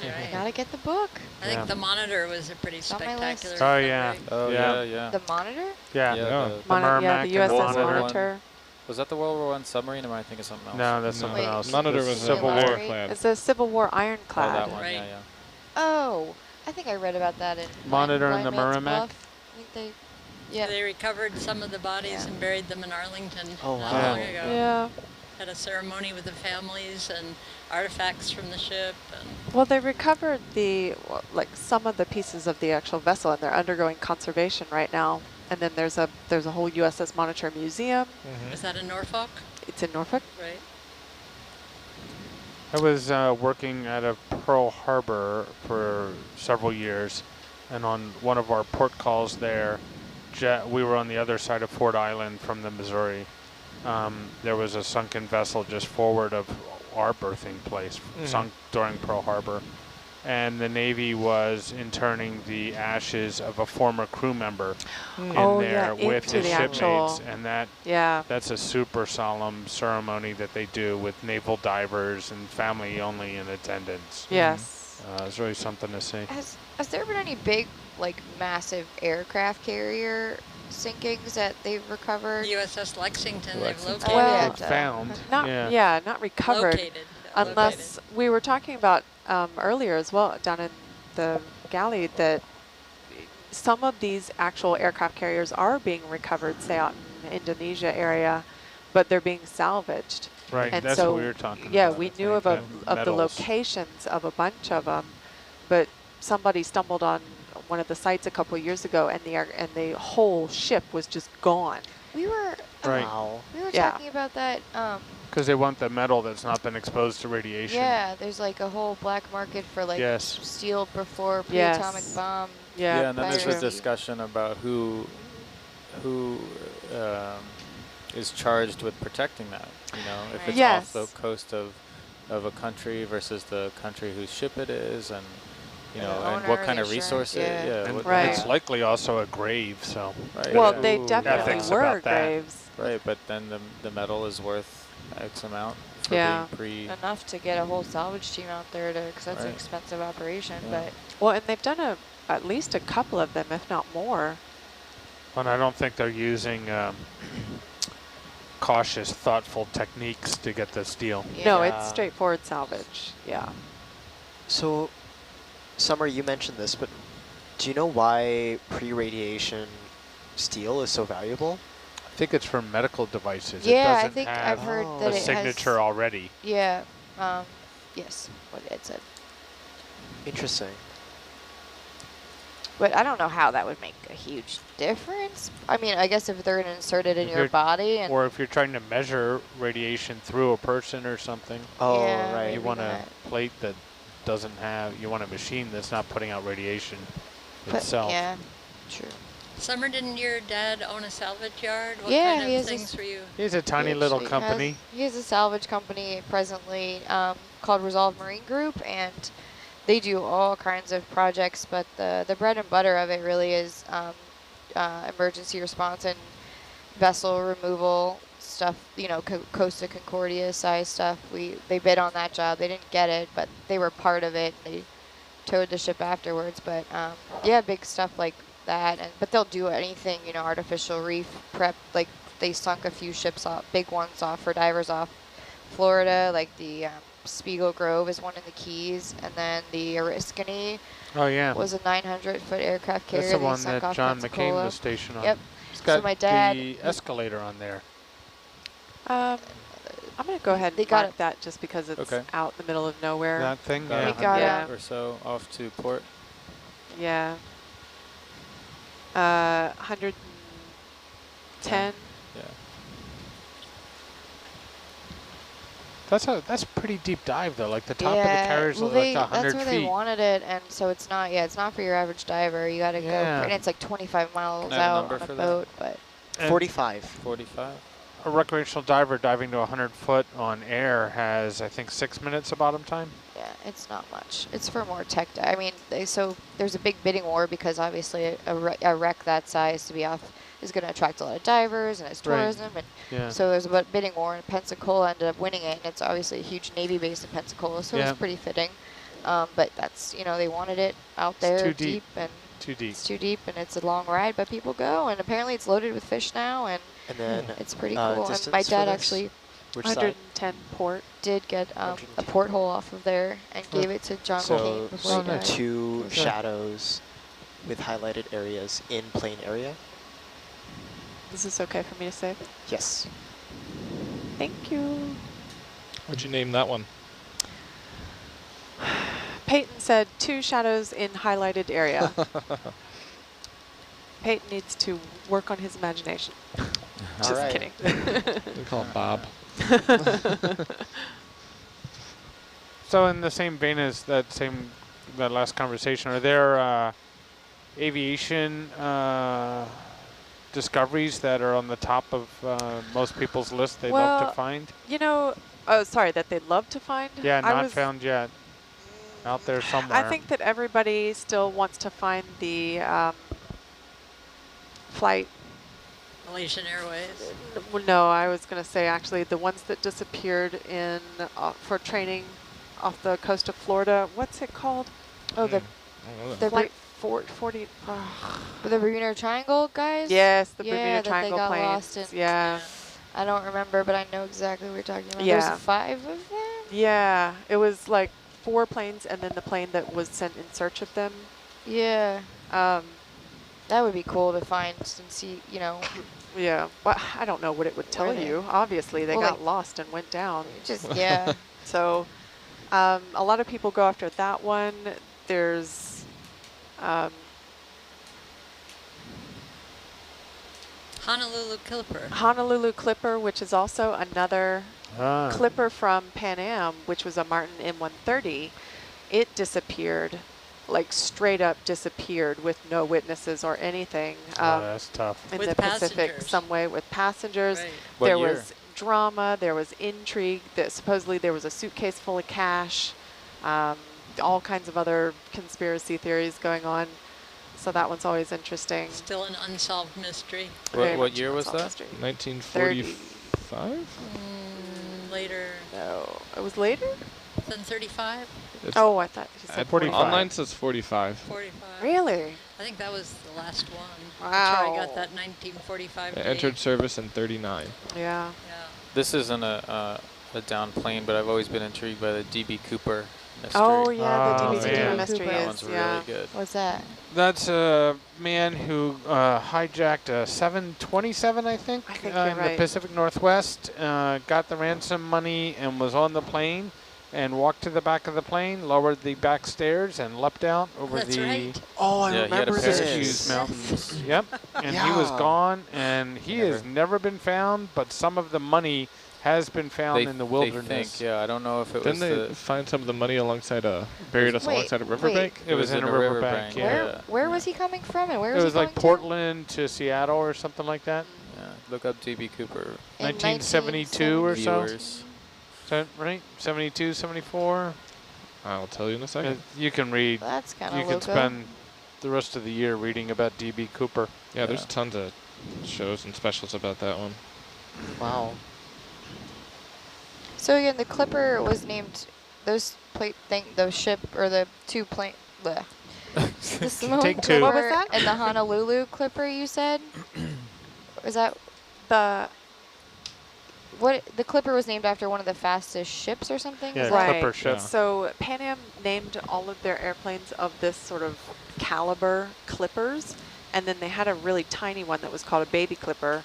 I gotta get the book. I think Yeah. the Monitor was a pretty It's on my list. spectacular. Oh, yeah. discovery. Oh, Yeah. yeah, yeah. The Monitor? Yeah. Yeah, Yeah. the- The Yeah, Merrimack the and USS Monitor. Monitor. was that the World War I submarine, or am I thinking of something else? No, that's No. something Wait, else. Monitor This was is a Civil Monitor. War. warclad. It's a Civil War Oh, ironclad. that one, Right. yeah, yeah. Oh, I think I read about that in Monitor and the Blind Man's Merrimack? Bluff. I think they, yeah. They recovered some of the bodies Yeah. and buried them in Arlington Oh, not wow. long ago. Yeah. Had a ceremony with the families and artifacts from the ship. And Well, they recovered like some of the pieces of the actual vessel, and they're undergoing conservation right now. And then there's a whole USS Monitor museum. was that in Norfolk? It's in Norfolk. Right. I was working out of Pearl Harbor for several years, And on one of our port calls there, we were on the other side of Ford Island from the Missouri. There was a sunken vessel just forward of our berthing place, sunk during Pearl Harbor. And the Navy was interning the ashes of a former crew member in there with his shipmates. And that's a super solemn ceremony that they do with naval divers and family only in attendance. Yes. It's really something to see. Has there been any big, like, massive aircraft carrier sinkings that they've recovered? USS Lexington, they've Lexington. located. Well, Found. Not recovered. Located. Unless we were talking about earlier as well down in the galley that some of these actual aircraft carriers are being recovered, say out in the Indonesia area, but they're being salvaged. Right, And that's so, what we were talking about. yeah, we knew of the metals. locations of a bunch of them, but somebody stumbled on one of the sites a couple of years ago, and the whole ship was just gone. We were Right. we were talking about that. Because they want the metal that's not been exposed to radiation. Yeah, there's like a whole black market for like steel before pre-atomic bomb. Yeah, and then there's a Piracy. discussion about who is charged with protecting that. You know, if it's off the coast of a country versus the country whose ship it is, and you know, and what kind of resource It's likely also a grave, so. Right. Well, they definitely were graves. Right, but then the metal is worth X amount for being enough to get a whole salvage team out there because that's an expensive operation. But well, and they've done at least a couple of them, if not more. And I don't think they're using cautious, thoughtful techniques to get this deal. No, it's straightforward salvage. Yeah. So, Summer, you mentioned this, but do you know why pre-radiation steel is so valuable? I think it's for medical devices. Yeah, it doesn't I think have I've heard a that it signature has, already. Yeah. Yes, what Ed said. Interesting. But I don't know how that would make a huge difference. I mean, I guess if they're going to insert it in your body. Or if you're trying to measure radiation through a person or something. Oh, Yeah, right. You want a plate that doesn't have, you want a machine that's not putting out radiation itself. Yeah, true. Summer, didn't your dad own a salvage yard? What Yeah, kind he of has things were you? He has a tiny little company. He has a salvage company presently called Resolve Marine Group, and they do all kinds of projects, but the bread and butter of it really is emergency response and vessel removal stuff, you know, Costa Concordia size stuff. They bid on that job. They didn't get it, but they were part of it. They towed the ship afterwards, but yeah, big stuff like that. But they'll do anything, you know, artificial reef prep. Like they sunk a few ships off, big ones off for divers off Florida, like the Spiegel Grove is one in the Keys, and then the Oriskany was a 900-foot aircraft carrier. That's the one sunk that off John Pensacola. McCain was stationed on. Yep. It's got so my dad, the escalator on there. I'm going to go ahead and mark that just because it's out in the middle of nowhere. That thing? We got it. Or so off to port. Yeah. 110. Yeah. That's a pretty deep dive though. Like the top of the carriers is like 100 that's where feet. they wanted it, and so it's not. Yeah, it's not for your average diver. You got to go, and it's like 25 miles out on a boat. But 45. 45. A recreational diver diving to 100 foot on air has, I think, 6 minutes of bottom time. yeah, it's not much. It's for more tech. I mean, so there's a big bidding war because obviously a wreck that size to be off is going to attract a lot of divers and it's tourism, and so there's a bidding war, and Pensacola ended up winning it, and it's obviously a huge Navy base in Pensacola, so it's pretty fitting. But that's, you know, they wanted it out there too deep. and Too deep. it's too deep, and it's a long ride, but people go, and apparently it's loaded with fish now, and then it's pretty cool. And my dad actually 110 port did get a porthole off of there and gave it to John McCain before he died. 2 shadows with highlighted areas in plain area. Is this okay for me to say? Yes. Thank you. What'd you name that one? Peyton said 2 shadows in highlighted area. Peyton needs to work on his imagination. Just kidding. We call him Bob. So in the same vein as that last conversation, are there aviation discoveries that are on the top of most people's list they love to Well, find? You know, oh, sorry, that they'd love to find? Yeah, I not was, found yet. Out there I somewhere. think that everybody still wants to find the flight. Malaysian Airways. Well, no, I was going to say actually the ones that disappeared in for training off the coast of Florida. What's it called? Oh, the Flight 40. the Bermuda Triangle guys. Yes, the yeah, Bermuda that Triangle they got planes. lost in. Yeah. I don't remember, but I know exactly what you're talking about. Yeah. There's 5 of them. Yeah, it was like 4 planes and then the plane that was sent in search of them. Yeah. Um, That would be cool to find and see, you know. yeah, but I don't know what it would tell Were they? you. Obviously, they Well, got like- lost and went down. Just, yeah. So a lot of people go after that one. There's Honolulu Clipper. Honolulu Clipper, which is also another Ah. Clipper from Pan Am, which was a Martin M130. It disappeared, like straight up disappeared with no witnesses or anything. Oh, that's tough. In With the Pacific passengers. some way with passengers. Right. What There year? was drama, there was intrigue, that supposedly there was a suitcase full of cash, all kinds of other conspiracy theories going on. So that one's always interesting. Still an unsolved mystery. Very What much year was unsolved that? mystery. 1945? Later No, it was later? than 35? It's Oh, I thought you said at 45. Online says 45. 45. Really? I think that was the last one. Wow. That's where I got that 1945 It date. entered service in 39. Yeah. Yeah. This isn't a down plane, but I've always been intrigued by the DB Cooper mystery. Oh, yeah, the Oh, DB man. mystery That That is, one's yeah. really good. What's that? That's a man who hijacked a 727, I think, I think in you're the right. Pacific Northwest, got the ransom money and was on the plane and walked to the back of the plane, lowered the back stairs and leapt out over That's the right. Oh, I Yeah, he had a remember Hercules this. Mountains. Yep. And he was Yeah. gone, and he has never been found, but some of the money has been found in the They wilderness. think, yeah, I don't know if it Didn't was they the... find some of the money alongside buried us Wait, alongside a wait. riverbank? It was in a riverbank, yeah. Where was he coming from and where It was was he like going Portland to Seattle or something like that. Yeah, look up DB Cooper to? In 1972 or so. viewers. Is that right? 72, 74? I'll tell you in a second. You can read. That's kind You of can loco. spend the rest of the year reading about DB Cooper. Yeah, there's Yeah. tons of shows and specials about that one. Wow. So again, the Clipper was named, those ship, or the 2 plane, bleh. The Simone Take 2. What was Clipper that? and the Honolulu Clipper, you said? Was that, The the Clipper was named after one of the fastest ships or something? Yeah, Is that- Clipper ship. Yeah. So Pan Am named all of their airplanes of this sort of caliber Clippers, and then they had a really tiny one that was called a baby Clipper.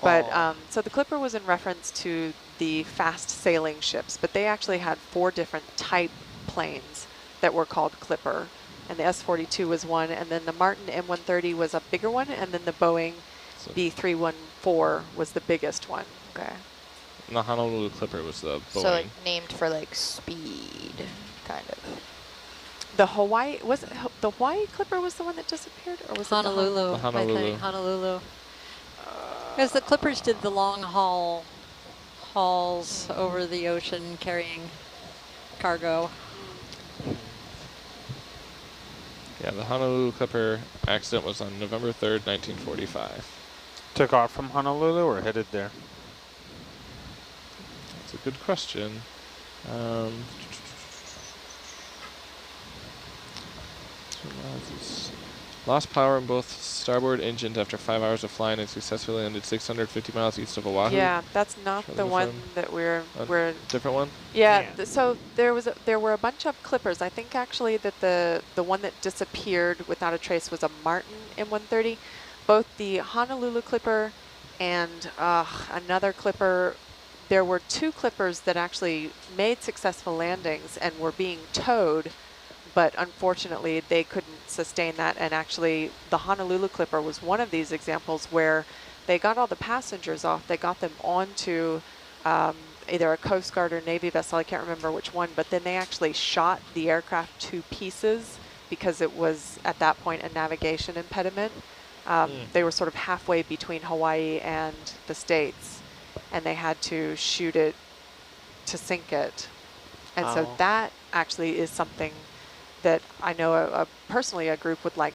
But so the Clipper was in reference to the fast sailing ships, but they actually had 4 different type planes that were called Clipper, and the S-42 was one, and then the Martin M130 was a bigger one, and then the Boeing So B314 was the biggest one. Okay. the Honolulu Clipper was the Boeing. So like named for like speed, kind of. The Hawaii the Hawaii Clipper was the one that disappeared, or was it Honolulu, The Honolulu. I think. Honolulu. Because the Clippers did the long hauls over the ocean carrying cargo. Yeah, the Honolulu Clipper accident was on November 3rd, 1945. Took off from Honolulu or headed there? That's a good question. Lost power in both starboard engines after 5 hours of flying and successfully landed 650 miles east of Oahu. Yeah, that's not Try the to one find that we're Different one? yeah. Yeah. So there were a bunch of Clippers. I think actually that the one that disappeared without a trace was a Martin M130. Both the Honolulu Clipper and another Clipper. There were 2 Clippers that actually made successful landings and were being towed, but unfortunately they couldn't sustain that. And actually the Honolulu Clipper was one of these examples where they got all the passengers off. They got them onto either a Coast Guard or Navy vessel. I can't remember which one, but then they actually shot the aircraft to pieces because it was at that point a navigation impediment. They were sort of halfway between Hawaii and the States, and they had to shoot it to sink it. And so that actually is something that I know personally a group would like